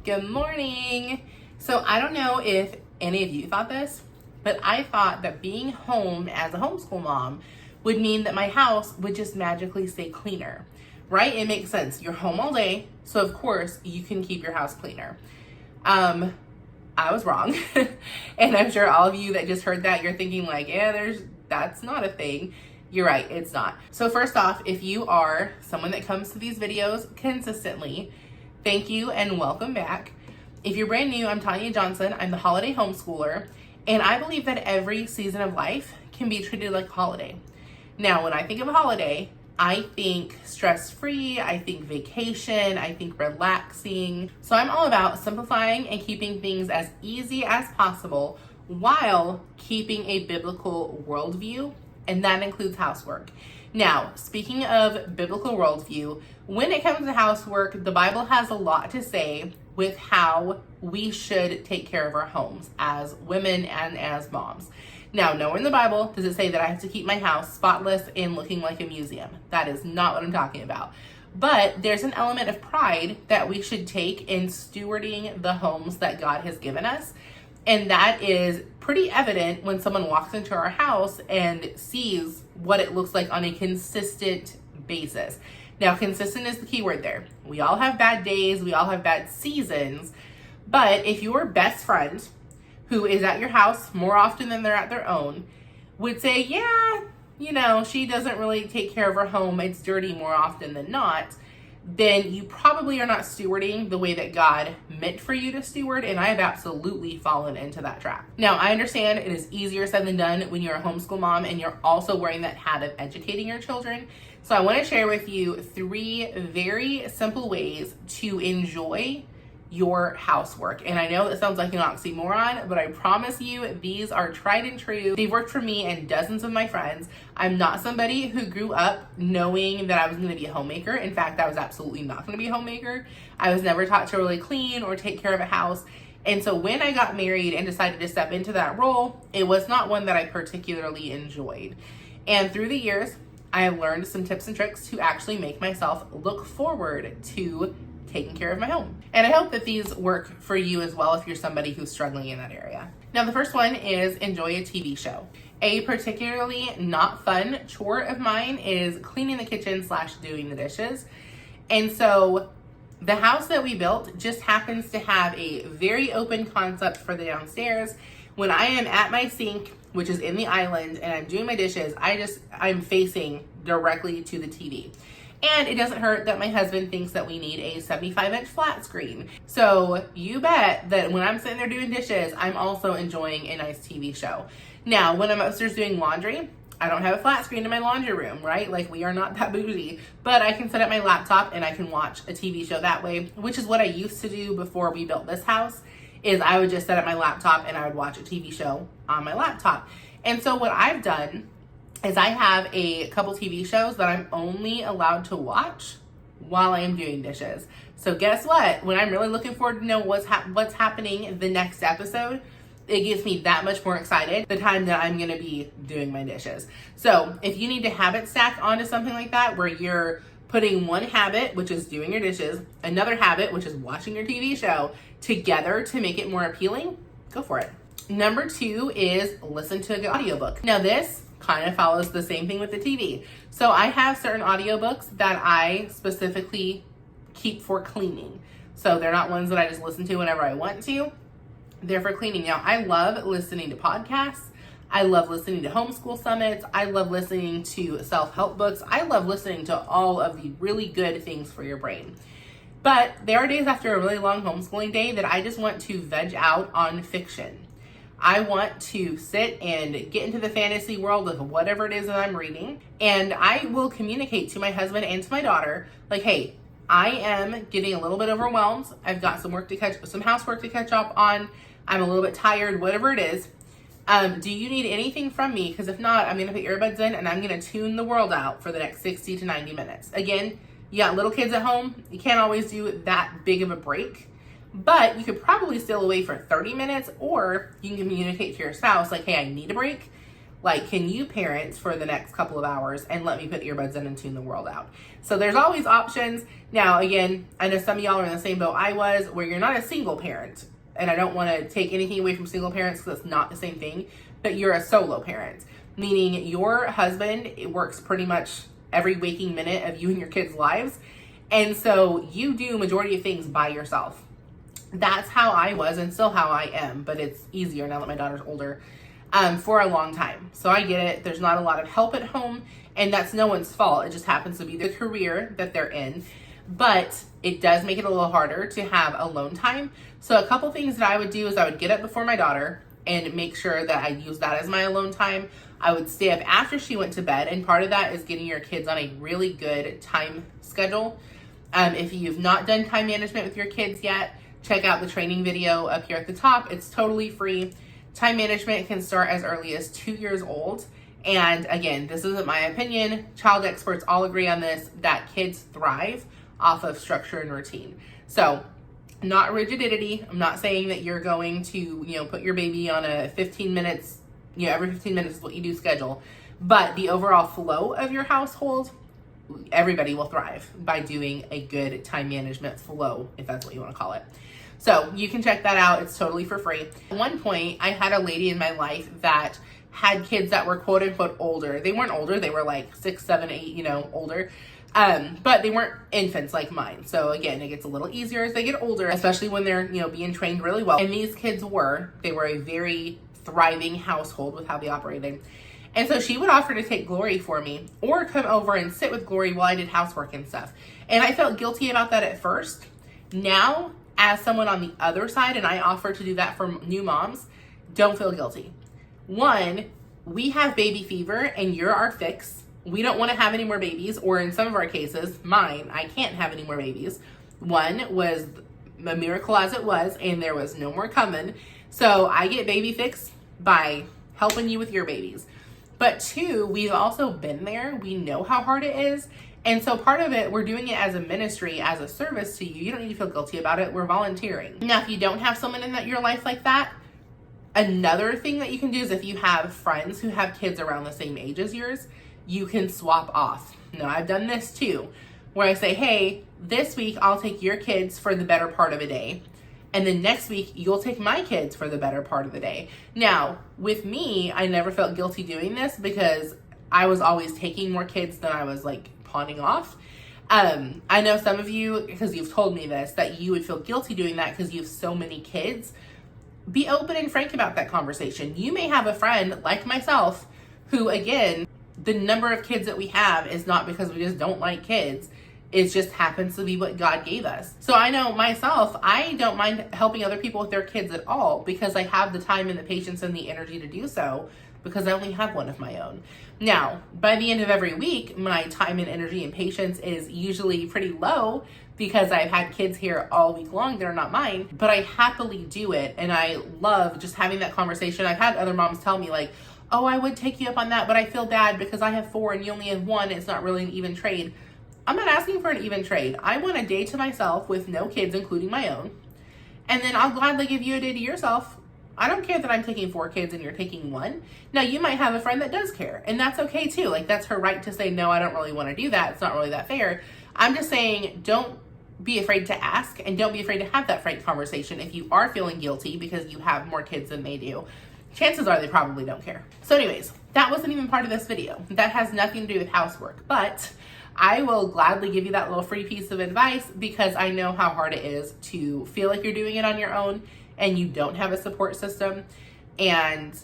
Good morning. So I don't know if any of you thought this, but I thought that being home as a homeschool mom would mean that my house would just magically stay cleaner, right? It makes sense. You're home all day, so of course you can keep your house cleaner. I was wrong. And I'm sure all of you that just heard that, you're thinking like, yeah, that's not a thing. You're right, it's not. So first off, if you are someone that comes to these videos consistently, thank you and welcome back. If you're brand new, I'm Tanya Johnson. I'm the holiday homeschooler, and I believe that every season of life can be treated like a holiday. Now, when I think of a holiday, I think stress-free, I think vacation, I think relaxing. So I'm all about simplifying and keeping things as easy as possible while keeping a biblical worldview, and that includes housework. Now, speaking of biblical worldview, when it comes to housework, the Bible has a lot to say with how we should take care of our homes as women and as moms. Now, nowhere in the Bible does it say that I have to keep my house spotless and looking like a museum. That is not what I'm talking about. But there's an element of pride that we should take in stewarding the homes that God has given us. And that is pretty evident when someone walks into our house and sees what it looks like on a consistent basis. Now, consistent is the key word there. We all have bad days, we all have bad seasons, but if your best friend, who is at your house more often than they're at their own, would say, yeah, she doesn't really take care of her home, it's dirty more often than not, then you probably are not stewarding the way that God meant for you to steward, and I have absolutely fallen into that trap. Now, I understand it is easier said than done when you're a homeschool mom and you're also wearing that hat of educating your children. So I want to share with you 3 very simple ways to enjoy your housework. And I know that sounds like an oxymoron, but I promise you these are tried and true. They've worked for me and dozens of my friends. I'm not somebody who grew up knowing that I was going to be a homemaker. In fact, I was absolutely not going to be a homemaker. I was never taught to really clean or take care of a house. And so when I got married and decided to step into that role, it was not one that I particularly enjoyed. And through the years, I have learned some tips and tricks to actually make myself look forward to taking care of my home. And I hope that these work for you as well if you're somebody who's struggling in that area. Now, the first one is enjoy a TV show. A particularly not fun chore of mine is cleaning the kitchen / doing the dishes. And so the house that we built just happens to have a very open concept for the downstairs. When I am at my sink, which is in the island, and I'm doing my dishes, I'm facing directly to the TV. And it doesn't hurt that my husband thinks that we need a 75-inch flat screen. So you bet that when I'm sitting there doing dishes, I'm also enjoying a nice TV show. Now, when I'm upstairs doing laundry, I don't have a flat screen in my laundry room, right? Like, we are not that bougie. But I can set up my laptop and I can watch a TV show that way, which is what I used to do before we built this house, is I would just set up my laptop and I would watch a TV show on my laptop. And so what I've done is I have a couple TV shows that I'm only allowed to watch while I'm doing dishes. So guess what? When I'm really looking forward to know what's happening in the next episode, it gets me that much more excited the time that I'm going to be doing my dishes. So if you need to habit stack onto something like that, where you're putting one habit, which is doing your dishes, another habit, which is watching your TV show, together to make it more appealing, go for it. Number 2 is listen to a good audiobook. Now this kind of follows the same thing with the TV. So I have certain audiobooks that I specifically keep for cleaning. So they're not ones that I just listen to whenever I want to. They're for cleaning. Now, I love listening to podcasts. I love listening to homeschool summits. I love listening to self-help books. I love listening to all of the really good things for your brain. But there are days after a really long homeschooling day that I just want to veg out on fiction. I want to sit and get into the fantasy world of whatever it is that I'm reading. And I will communicate to my husband and to my daughter, like, hey, I am getting a little bit overwhelmed. I've got some housework to catch up on. I'm a little bit tired, whatever it is. Do you need anything from me? Because if not, I'm going to put earbuds in and I'm going to tune the world out for the next 60 to 90 minutes. Again, you got little kids at home. You can't always do that big of a break. But you could probably steal away for 30 minutes, or you can communicate to your spouse, like, hey, I need a break. Like, can you parent for the next couple of hours and let me put earbuds in and tune the world out? So there's always options. Now, again, I know some of y'all are in the same boat I was, where you're not a single parent. And I don't want to take anything away from single parents because it's not the same thing, but you're a solo parent, meaning your husband works pretty much every waking minute of you and your kids' lives. And so you do majority of things by yourself. That's how I was and still how I am, but it's easier now that my daughter's older, for a long time. So I get it. There's not a lot of help at home, and that's no one's fault. It just happens to be the career that they're in. But it does make it a little harder to have alone time. So a couple things that I would do is I would get up before my daughter and make sure that I use that as my alone time. I would stay up after she went to bed, and part of that is getting your kids on a really good time schedule. If you've not done time management with your kids yet, check out the training video up here at the top. It's totally free. Time management can start as early as 2 years old. And again, this isn't my opinion. Child experts all agree on this, that kids thrive off of structure and routine. So not rigidity. I'm not saying that you're going to, put your baby on a 15 minutes, every 15 minutes is what you do schedule. But the overall flow of your household, everybody will thrive by doing a good time management flow, if that's what you want to call it. So you can check that out. It's totally for free. At one point, I had a lady in my life that had kids that were quote unquote older. They weren't older. They were like 6, 7, 8, older. But they weren't infants like mine. So again, it gets a little easier as they get older, especially when they're, being trained really well. And these kids they were a very thriving household with how they operated. And so she would offer to take Glory for me or come over and sit with Glory while I did housework and stuff. And I felt guilty about that at first. Now, as someone on the other side, and I offer to do that for new moms, don't feel guilty. One, we have baby fever and you're our fix. We don't want to have any more babies, or in some of our cases, mine, I can't have any more babies. One was a miracle as it was, and there was no more coming. So I get baby fix by helping you with your babies. But two, we've also been there. We know how hard it is. And so part of it, we're doing it as a ministry, as a service to you. You don't need to feel guilty about it. We're volunteering. Now, if you don't have someone in your life like that, another thing that you can do is if you have friends who have kids around the same age as yours, you can swap off. Now, I've done this too, where I say, hey, this week I'll take your kids for the better part of a day. And then next week, you'll take my kids for the better part of the day. Now, with me, I never felt guilty doing this because I was always taking more kids than I was pawning off. I know some of you, because you've told me this, that you would feel guilty doing that because you have so many kids. Be open and frank about that conversation. You may have a friend like myself who, again, the number of kids that we have is not because we just don't like kids. It just happens to be what God gave us. So I know myself, I don't mind helping other people with their kids at all because I have the time and the patience and the energy to do so because I only have one of my own. Now, by the end of every week, my time and energy and patience is usually pretty low because I've had kids here all week long that are not mine, but I happily do it. And I love just having that conversation. I've had other moms tell me oh, I would take you up on that, but I feel bad because I have 4 and you only have 1. It's not really an even trade. I'm not asking for an even trade. I want a day to myself with no kids, including my own. And then I'll gladly give you a day to yourself. I don't care that I'm taking 4 kids and you're taking 1. Now, you might have a friend that does care, and that's okay too. That's her right to say, no, I don't really want to do that. It's not really that fair. I'm just saying, don't be afraid to ask, and don't be afraid to have that frank conversation if you are feeling guilty because you have more kids than they do. Chances are they probably don't care. So anyways, that wasn't even part of this video. That has nothing to do with housework, but I will gladly give you that little free piece of advice because I know how hard it is to feel like you're doing it on your own and you don't have a support system. And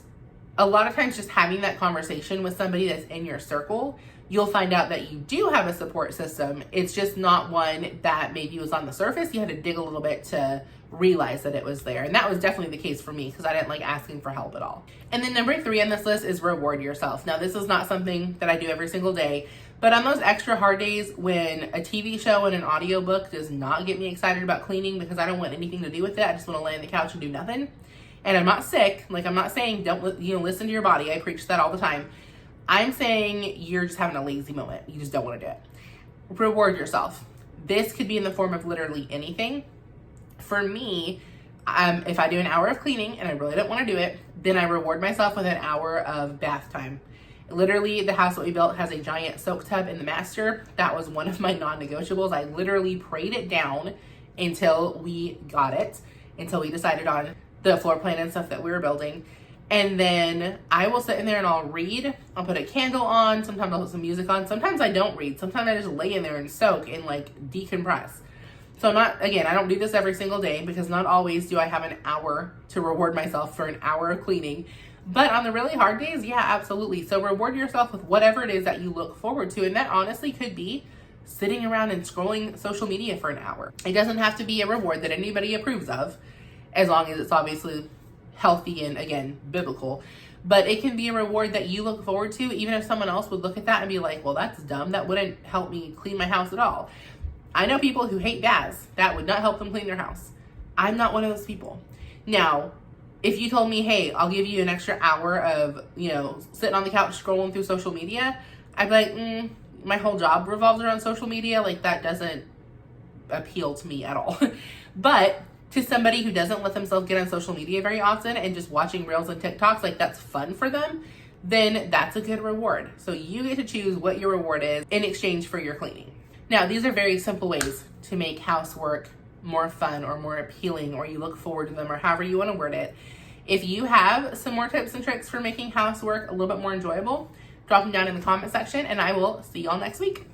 a lot of times just having that conversation with somebody that's in your circle, you'll find out that you do have a support system. It's just not one that maybe was on the surface. You had to dig a little bit to realize that it was there. And that was definitely the case for me because I didn't like asking for help at all. And then number 3 on this list is reward yourself. Now, this is not something that I do every single day, but on those extra hard days when a TV show and an audiobook does not get me excited about cleaning because I don't want anything to do with it, I just want to lay on the couch and do nothing. And I'm not sick. I'm not saying don't listen to your body. I preach that all the time. I'm saying you're just having a lazy moment. You just don't want to do it. Reward yourself. This could be in the form of literally anything. For me, If I do an hour of cleaning and I really don't want to do it, then I reward myself with an hour of bath time. Literally, the house that we built has a giant soak tub in the master. That was one of my non-negotiables. I literally prayed it down until we got it, until we decided on the floor plan and stuff that we were building. And then I will sit in there and I'll read. I'll put a candle on. Sometimes I'll put some music on. Sometimes I don't read. Sometimes I just lay in there and soak and like decompress. So I don't do this every single day because not always do I have an hour to reward myself for an hour of cleaning. But on the really hard days, yeah, absolutely. So reward yourself with whatever it is that you look forward to. And that honestly could be sitting around and scrolling social media for an hour. It doesn't have to be a reward that anybody approves of, as long as it's obviously healthy and, again, biblical. But it can be a reward that you look forward to, even if someone else would look at that and be like, well, that's dumb. That wouldn't help me clean my house at all. I know people who hate baths. That would not help them clean their house. I'm not one of those people. Now, if you told me, hey, I'll give you an extra hour of, sitting on the couch scrolling through social media, I'd be like, my whole job revolves around social media. Like, that doesn't appeal to me at all. But to somebody who doesn't let themselves get on social media very often and just watching reels and TikToks, like that's fun for them, then that's a good reward. So you get to choose what your reward is in exchange for your cleaning. Now, these are very simple ways to make housework more fun or more appealing, or you look forward to them, or however you want to word it. If you have some more tips and tricks for making housework a little bit more enjoyable, drop them down in the comment section, and I will see y'all next week.